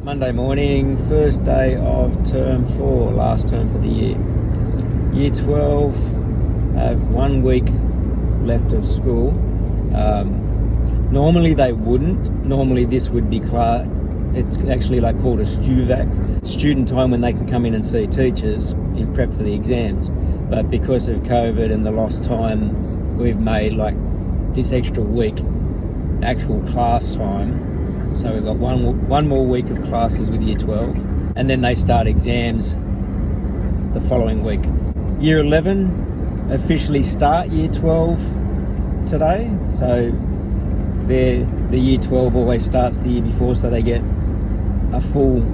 Monday morning, first day of term 4, last term for the year. Year 12 have 1 week left of school. Normally they wouldn't. Normally this would be class. It's actually like called a STUVAC, student time when they can come in and see teachers in prep for the exams. But because of COVID and the lost time, we've made like this extra week actual class time. So we've got one more week of classes with Year 12, and then they start exams the following week. Year 11 officially start Year 12 today. So the Year 12 always starts the year before, so they get a full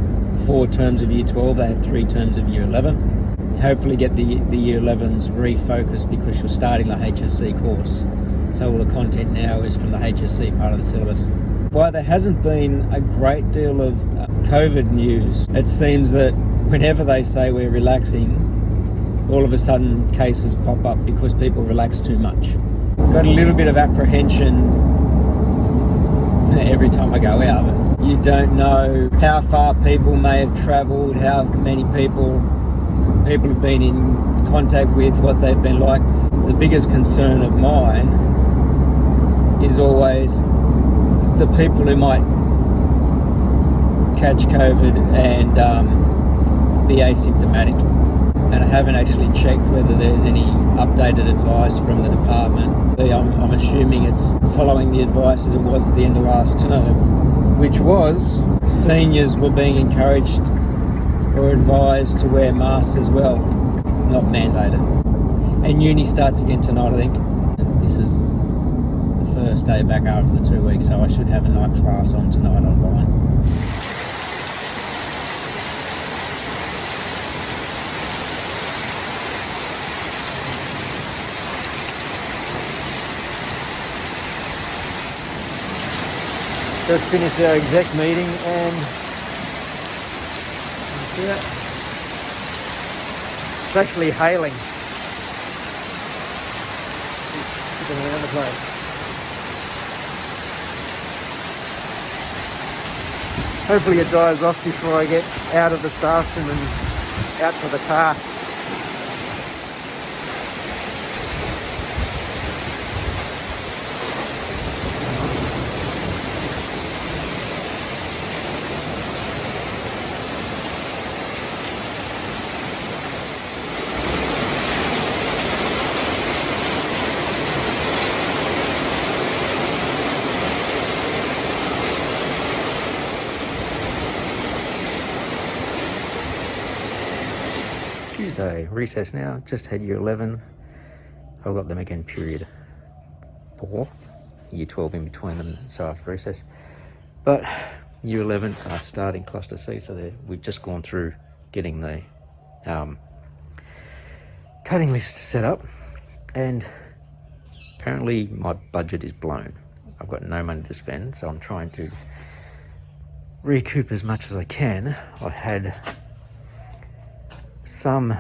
4 terms of Year 12. They have 3 terms of Year 11. Hopefully get the Year 11s refocused because you're starting the HSC course. So all the content now is from the HSC part of the syllabus. Why there hasn't been a great deal of COVID news, it seems that whenever they say we're relaxing, all of a sudden cases pop up because people relax too much. Got a little bit of apprehension every time I go out. You don't know how far people may have travelled, how many people have been in contact with, what they've been like. The biggest concern of mine is always the people who might catch COVID and be asymptomatic. And I haven't actually checked whether there's any updated advice from the department. I'm assuming it's following the advice as it was at the end of last term, which was seniors were being encouraged or advised to wear masks as well, not mandated. And uni starts again tonight, I think. This is the first day back after the 2 weeks, so I should have a night class on tonight online. Just finished our exec meeting and it's actually hailing. It's around the place. Hopefully it dries off before I get out of the staff room and out to the car. Tuesday, recess now, just had Year 11. I've got them again period 4, Year 12 in between them, so after recess. But Year 11 are starting Cluster C, so we've just gone through getting the cutting list set up, and apparently my budget is blown. I've got no money to spend, so I'm trying to recoup as much as I can. I had some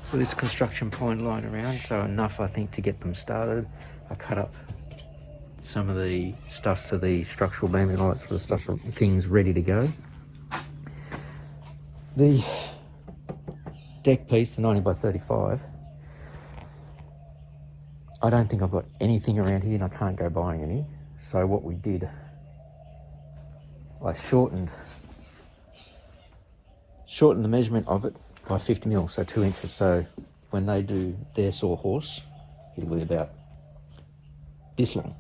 for this construction point lying around, so enough I think to get them started. I cut up some of the stuff for the structural beam and all that sort of stuff, from things ready to go. The deck piece, the 90 by 35, I don't think I've got anything around here and I can't go buying any. So what we did, I shortened the measurement of it by 50 mil, so 2 inches. So when they do their sawhorse, it'll be about this long.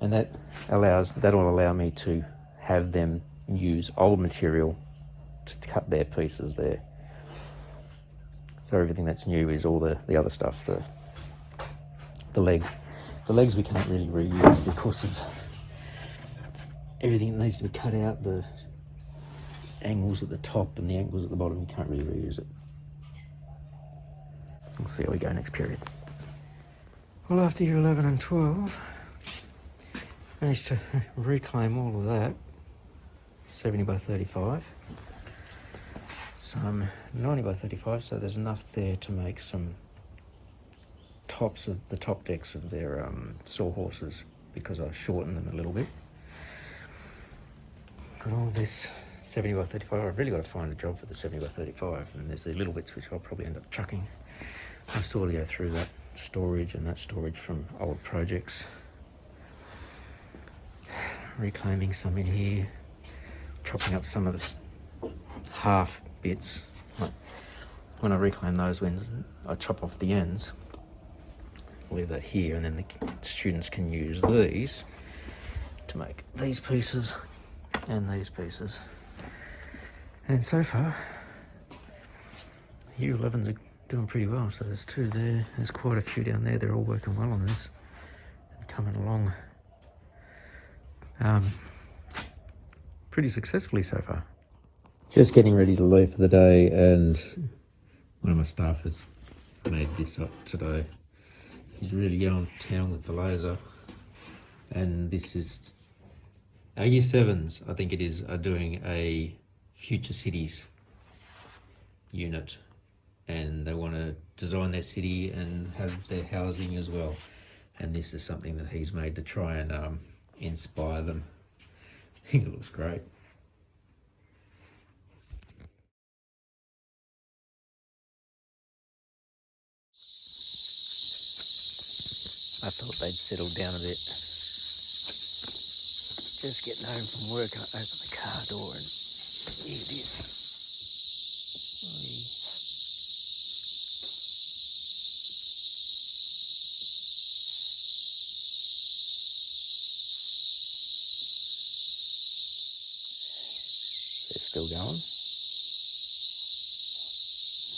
And that'll allow me to have them use old material to cut their pieces there. So everything that's new is all the other stuff, the legs. The legs we can't really reuse because of everything that needs to be cut out, the angles at the top and the angles at the bottom, you can't really reuse it. We'll see how we go next period. Well, after Year 11 and 12, managed to reclaim all of that, 70 by 35, some 90 by 35, so there's enough there to make some tops of the top decks of their sawhorses, because I shortened them a little bit. Got all this 70 by 35. I've really got to find a job for the 70 by 35, and there's the little bits which I'll probably end up chucking. I'll still go through that storage and that storage from old projects. Reclaiming some in here, chopping up some of the half bits. Like when I reclaim those ends, I chop off the ends, leave that here, and then the students can use these to make these pieces and these pieces. And so far, Year 11s are doing pretty well. So there's 2 there, there's quite a few down there. They're all working well on this and coming along pretty successfully so far. Just getting ready to leave for the day, and one of my staff has made this up today. He's really going to town with the laser, and this is our Year 7s, I think it is, are doing a Future Cities unit, and they want to design their city and have their housing as well, and this is something that he's made to try and inspire them. I think it looks great. I thought they'd settled down a bit. Just getting home from work, I open the car door and hear this. They're still going.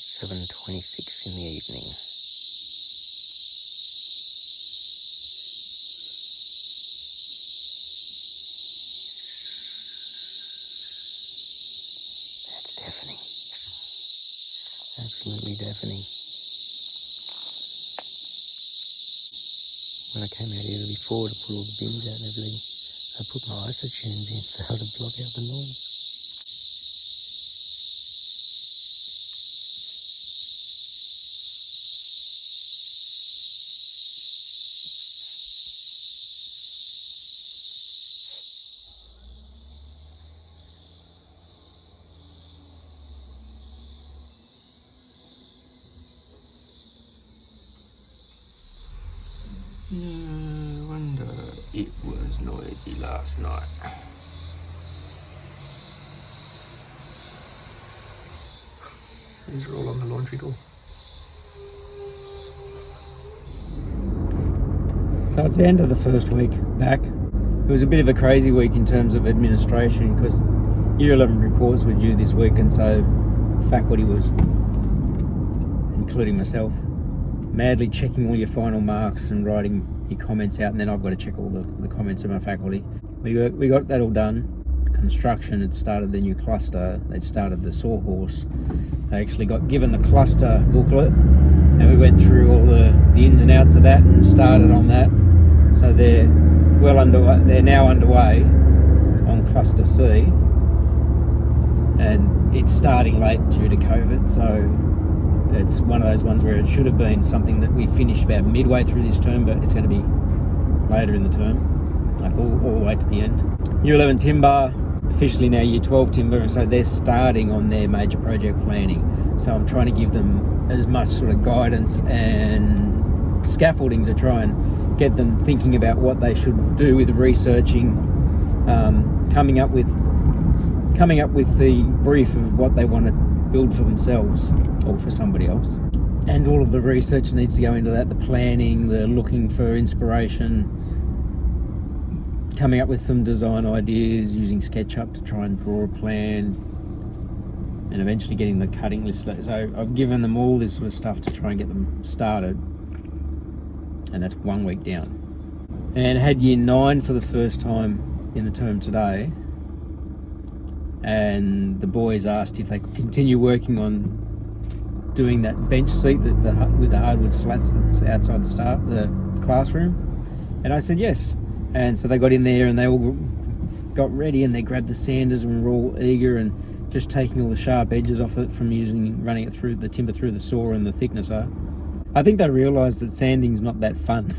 7:26 in the evening. That's deafening. Absolutely deafening. When I came out here before to put all the bins out and everything, I put my isotunes in so to block out the noise. No wonder it was noisy last night. These are all on the laundry door. So it's the end of the first week back. It was a bit of a crazy week in terms of administration because Year 11 reports were due this week, and so faculty was, including myself, madly checking all your final marks and writing your comments out, and then I've got to check all the comments of my faculty. We got that all done. Construction had started the new cluster. They'd started the sawhorse. They actually got given the cluster booklet, and we went through all the ins and outs of that and started on that. So they're well underway. They're now underway on cluster C, and it's starting late due to COVID. So it's one of those ones where it should have been something that we finished about midway through this term, but it's going to be later in the term, like all the way to the end. Year 11 timber, officially now Year 12 timber, and so they're starting on their major project planning. So I'm trying to give them as much sort of guidance and scaffolding to try and get them thinking about what they should do with researching, coming up with the brief of what they want to build for themselves or for somebody else. And all of the research needs to go into that, the planning, the looking for inspiration, coming up with some design ideas, using SketchUp to try and draw a plan, and eventually getting the cutting list. So I've given them all this sort of stuff to try and get them started, and that's 1 week down. And had Year 9 for the first time in the term today, and the boys asked if they could continue working on doing that bench seat with the hardwood slats that's outside the classroom, and I said yes. And so they got in there and they all got ready, and they grabbed the sanders and were all eager and just taking all the sharp edges off it from running it through the timber through the saw and the thicknesser. I think they realised that sanding's not that fun.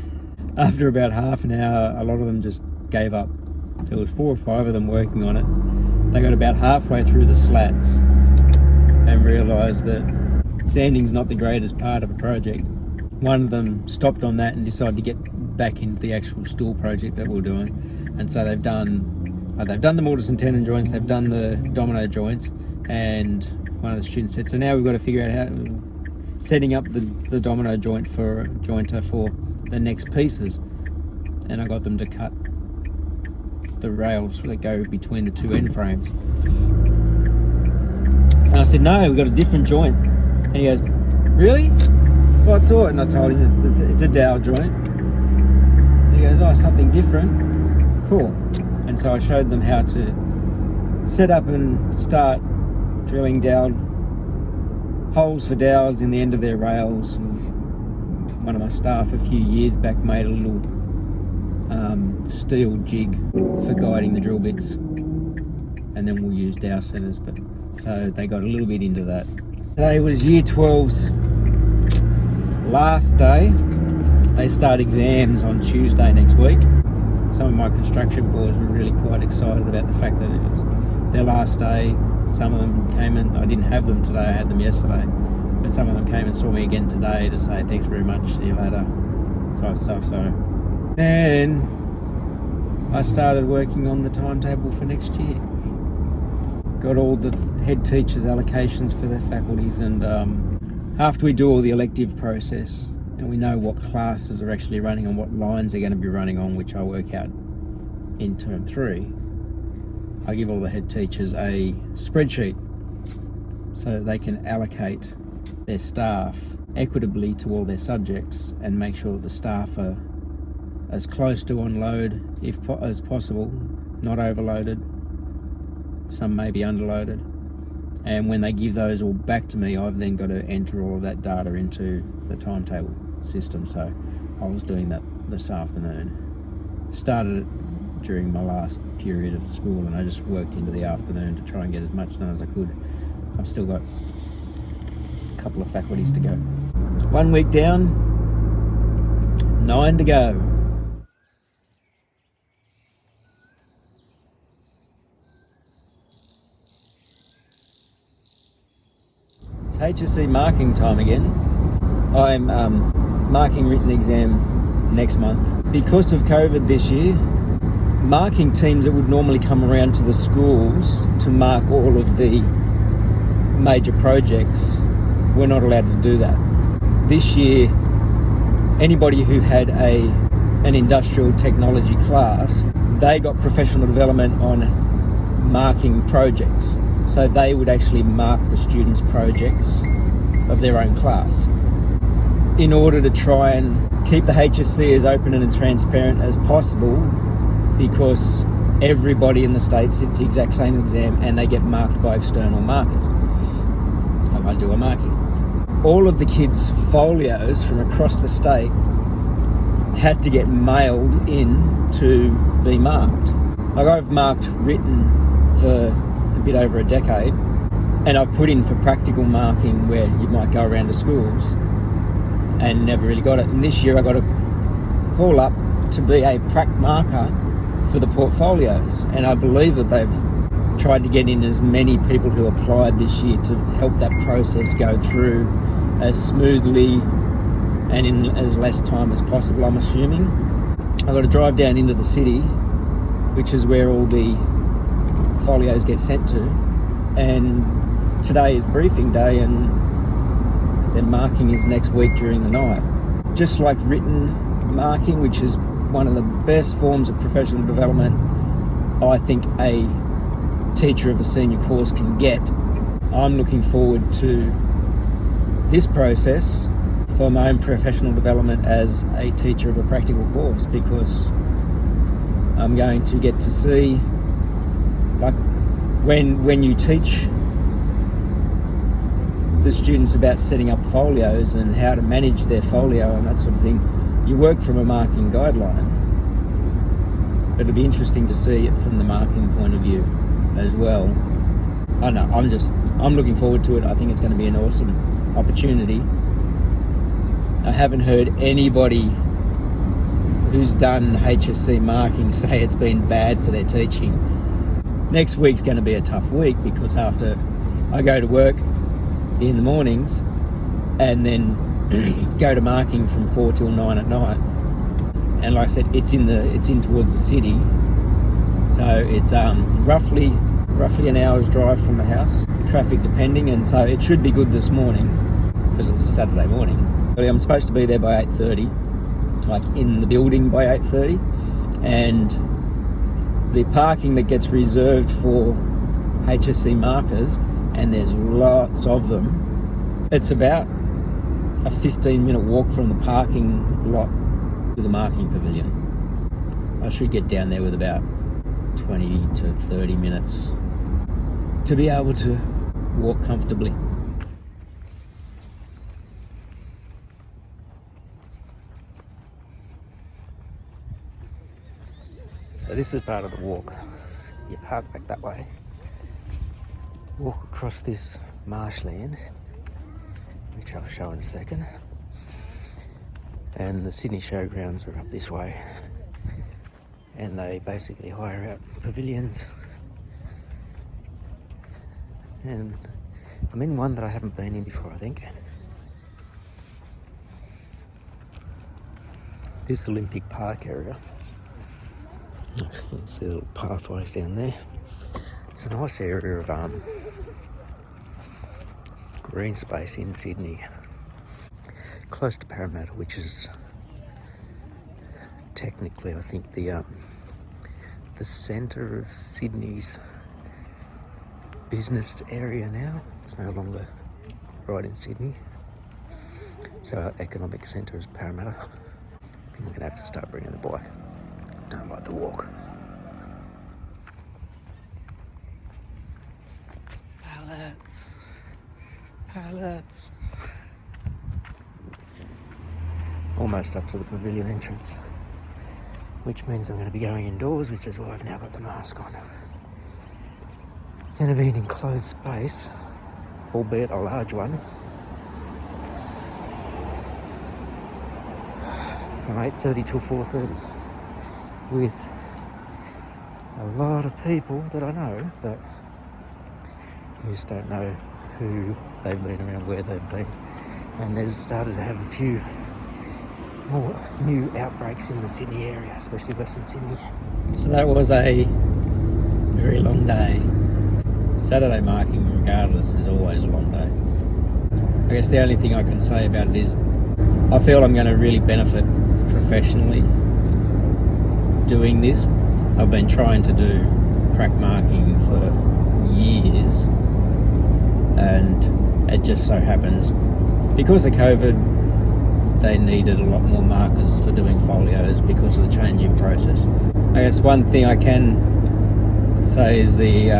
After about half an hour, a lot of them just gave up. There was 4 or 5 of them working on it, They got about halfway through the slats and realised that sanding's not the greatest part of a project. One of them stopped on that and decided to get back into the actual stool project that we're doing. And so they've done the mortise and tenon joints, they've done the domino joints, and one of the students said, so now we've got to figure out how setting up the domino jointer for the next pieces. And I got them to cut the rails that go between the two end frames. And I said, no, we've got a different joint. And he goes, really? What sort? And I told him it's a dowel joint. And he goes, oh, something different. Cool. And so I showed them how to set up and start drilling dowel holes for dowels in the end of their rails. And one of my staff a few years back made a little steel jig for guiding the drill bits, and then we'll use dowel centers. But so they got a little bit into that. Today was Year 12's last day. They start exams on Tuesday next week. Some of my construction boys were really quite excited about the fact that it was their last day. Some of them came in, I didn't have them today, I had them yesterday, but some of them came and saw me again today to say thanks very much, see you later, type stuff. So then I started working on the timetable for next year. Got all the head teachers' allocations for their faculties, and after we do all the elective process and we know what classes are actually running and what lines they're going to be running on, which I work out in term 3, I give all the head teachers a spreadsheet so they can allocate their staff equitably to all their subjects and make sure that the staff are as close to on load as possible, not overloaded. Some may be underloaded. And when they give those all back to me, I've then got to enter all of that data into the timetable system. So I was doing that this afternoon. Started it during my last period of school, and I just worked into the afternoon to try and get as much done as I could. I've still got a couple of faculties to go. 1 week down, 9 to go. It's HSC marking time again. I'm marking written exam next month. Because of COVID this year, marking teams that would normally come around to the schools to mark all of the major projects were not allowed to do that. This year, anybody who had an industrial technology class, they got professional development on marking projects. So they would actually mark the students' projects of their own class in order to try and keep the HSC as open and as transparent as possible, because everybody in the state sits the exact same exam and they get marked by external markers. I do a marking. All of the kids' folios from across the state had to get mailed in to be marked. Like, I've marked written for a bit over a decade, and I've put in for practical marking where you might go around to schools and never really got it. And this year I got a call up to be a prac marker for the portfolios, and I believe that they've tried to get in as many people who applied this year to help that process go through as smoothly and in as less time as possible, I'm assuming. I've got to drive down into the city, which is where all the folios get sent to, and today is briefing day, and then marking is next week during the night. Just like written marking, which is one of the best forms of professional development I think a teacher of a senior course can get, I'm looking forward to this process for my own professional development as a teacher of a practical course, because I'm going to get to see, like, when you teach the students about setting up folios and how to manage their folio and that sort of thing, you work from a marking guideline, but it'll be interesting to see it from the marking point of view as well. I know, I'm looking forward to it. I think it's going to be an awesome opportunity. I haven't heard anybody who's done HSC marking say it's been bad for their teaching. Next week's going to be a tough week because after I go to work in the mornings and then go to marking from 4 till 9 at night. And like I said, it's in towards the city, so it's roughly an hour's drive from the house, traffic depending, and so it should be good this morning because it's a Saturday morning. I'm supposed to be there by 8:30, like in the building by 8:30, and the parking that gets reserved for HSC markers, and there's lots of them, it's about a 15-minute walk from the parking lot to the marking pavilion. I should get down there with about 20 to 30 minutes to be able to walk comfortably. So this is part of the walk. You park back that way, walk across this marshland, which I'll show in a second, and the Sydney Showgrounds are up this way, and they basically hire out pavilions, and I'm in one that I haven't been in before, I think. This Olympic Park area, you can see the little pathways down there. It's a nice area of green space in Sydney, close to Parramatta, which is technically, I think, the centre of Sydney's business area now. It's no longer right in Sydney, so our economic centre is Parramatta. I think I'm gonna have to start bringing the bike. Don't like to walk. Pallets. Almost up to the pavilion entrance, which means I'm going to be going indoors, which is why I've now got the mask on. Going to be an enclosed space, albeit a large one, from 8:30 till 4:30, with a lot of people that I know, but you just don't know who they've been around, where they've been, and they've started to have a few more new outbreaks in the Sydney area, especially Western Sydney. So that was a very long day. Saturday marking, regardless, is always a long day. I guess the only thing I can say about it is I feel I'm going to really benefit professionally doing this. I've been trying to do crack marking for years, and it just so happens because of COVID they needed a lot more markers for doing folios because of the changing process. I guess one thing I can say is there's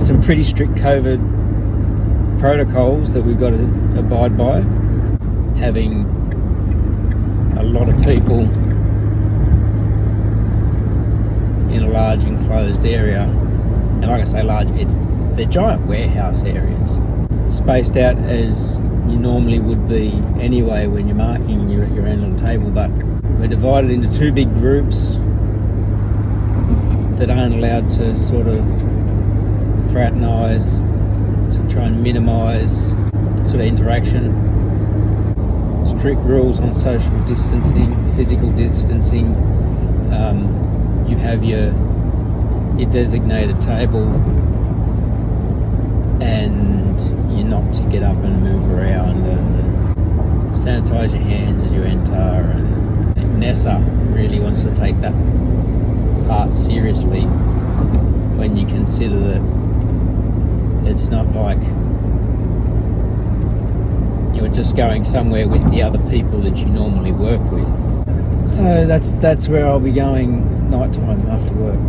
some pretty strict COVID protocols that we've got to abide by. Having a lot of people in a large enclosed area, and like I say large, they're giant warehouse areas, spaced out as you normally would be anyway when you're marking and you're at your own little table, but we're divided into two big groups that aren't allowed to sort of fraternise, to try and minimise sort of interaction. Strict rules on social distancing, physical distancing. You have your designated table, and you're not to get up and move around, and sanitise your hands as you enter. And NESA really wants to take that part seriously when you consider that it's not like you're just going somewhere with the other people that you normally work with. So that's where I'll be going night time after work.